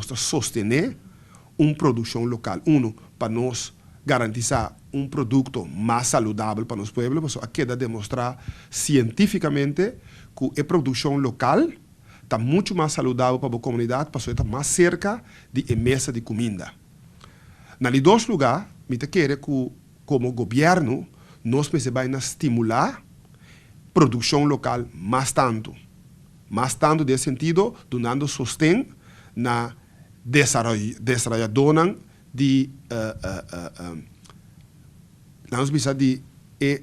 nós sostener uma produção local. Para nós garantizar um produto mais saudável para os pueblos, aqui dá demonstrar cientificamente que a produção local está muito mais saudável para a comunidade, porque está mais cerca de mesa de comida. Nos dois lugares, eu quero que, como governo, nós precisamos estimular a produção local mais tanto. Mais tanto, nesse sentido, dando sustento na desarrolladora de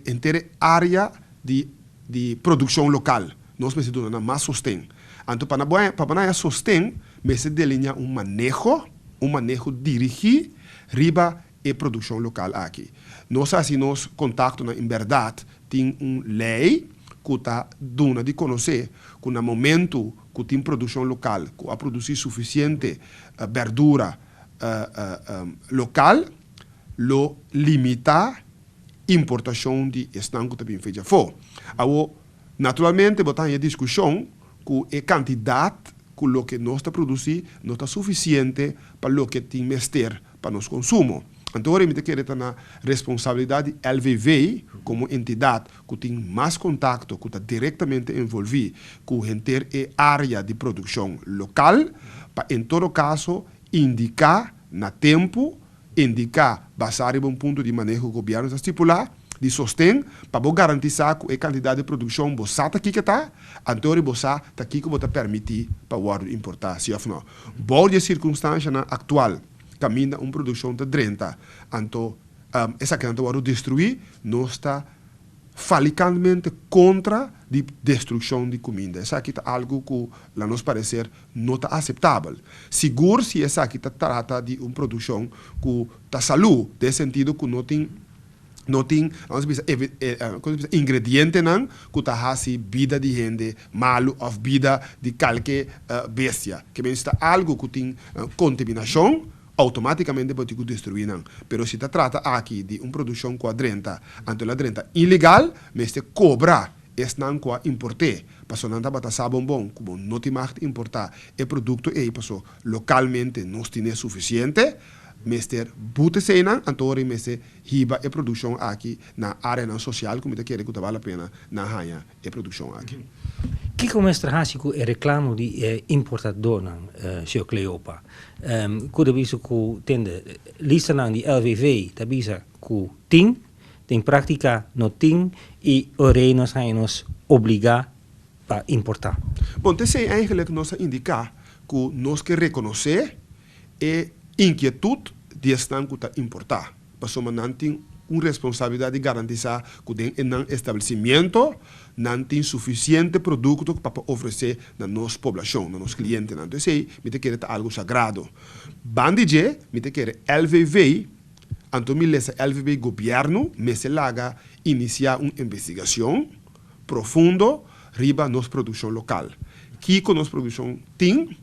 inteira área de produção local. Nós precisamos dar mais sustento. Então, para sustento, nós delinha manejo dirigido riba a produção local aqui. Nós, assim, nós contato, em verdade, tem uma lei que está dando de conhecer que no momento que tem produção local, que a produzir suficiente verdura local, lo limita importação de estanco também feita fora. Naturalmente, botar em discussão que a quantidade que o que nós produzimos não está suficiente para o que tem mestre para nosso consumo. Então, eu quero ter a responsabilidade do LVV como entidade que tem mais contato, que está diretamente envolvida com a área de produção local, para, em todo caso, indicar na tempo, basado em um ponto de manejo que o governo estipular, de sustento, para garantizar que a quantidade de produção está aqui que está, então está aqui que vai permitir para o importar. Se não, boa de circunstância atual, caminha uma produção de 30, então essa que vai destruir, não está falicamente contra a destruição de comida. Essa aqui é algo que, a nosso parecer, não está aceitável. Seguro se essa aqui trata de uma produção que está saúde, nesse sentido que não tem ingrediente que está fazendo vida de gente malo ou vida de qualquer bestia. Que está algo que tem contaminação, automaticamente pode destruir. Mas se trata aqui de uma produção quadrenta, então a 30 ilegal, mas se cobra esse não que importar, porque não está sabendo bom, como não tem mais importar o produto aí, porque localmente não tem suficiente, mas ter bute cena, então mas riba a produção aqui na área social, como quer que vale a pena na raia a produção aqui. Que começa a fazer o reclamo de importador, Sr. Cleopa? Quando você tende lista de LVV, você tem prática não tem e orei nós nos obrigar a importar. Bom, isso é eigenlijk nós indicar que nós que reconhecer a inquietude de estanco a importar. Porque não tem uma responsabilidade de garantizar que o estabelecimento não tem suficiente produto para oferecer na nossa população, na nossos clientes. Então, isso aí, me quer algo sagrado. Bandige, me quer LVV, então me lesa LVV governo, me se laga iniciar uma investigação profunda riba nossa produção local. Kiko nossa produção tem,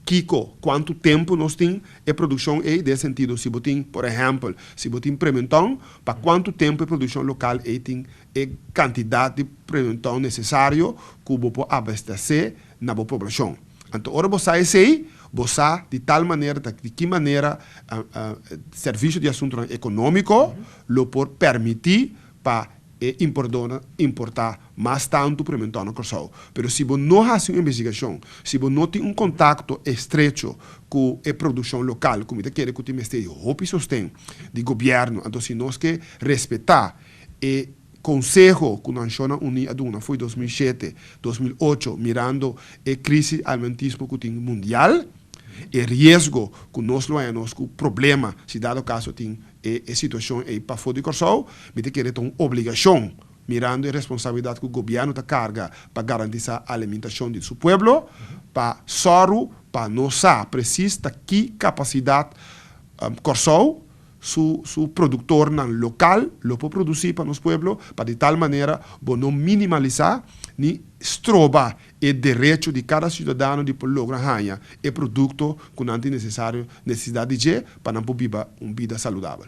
Kiko, quanto tempo nós temos a produção é desse sentido. Se você tem, por exemplo, se você tem pimentão, para quanto tempo a produção local tem a quantidade de pimentão necessário que você pode abastecer na população. Então, agora você sei, você de tal maneira, de que maneira serviço de assunto econômico lo pode permitir para importar mais tanto pimentão no Corsau. Mas se você não faz uma investigação, se você não tem um contato estreito com a produção local, como você quer que o Ministério Roupa e Sustento de governo, então se nós que respeitar o Conselho que a Nações Unidas foi em 2007, 2008, mirando a crise alimentícia que tem mundial, o risco que nós temos, o problema, se dado caso tem a situação para fora de Corsau, me tem que ter uma obrigação, mirando a responsabilidade que o governo está carga para garantir a alimentação do seu povo, para soro, para nós precisa que capacidade Corsau, su produtor local, lo pode produzir para nosso povo, para de tal maneira não minimalizar ni estroba o direito de cada cidadão de lograr o produto que não tem necessidade de para não viver uma vida saudável.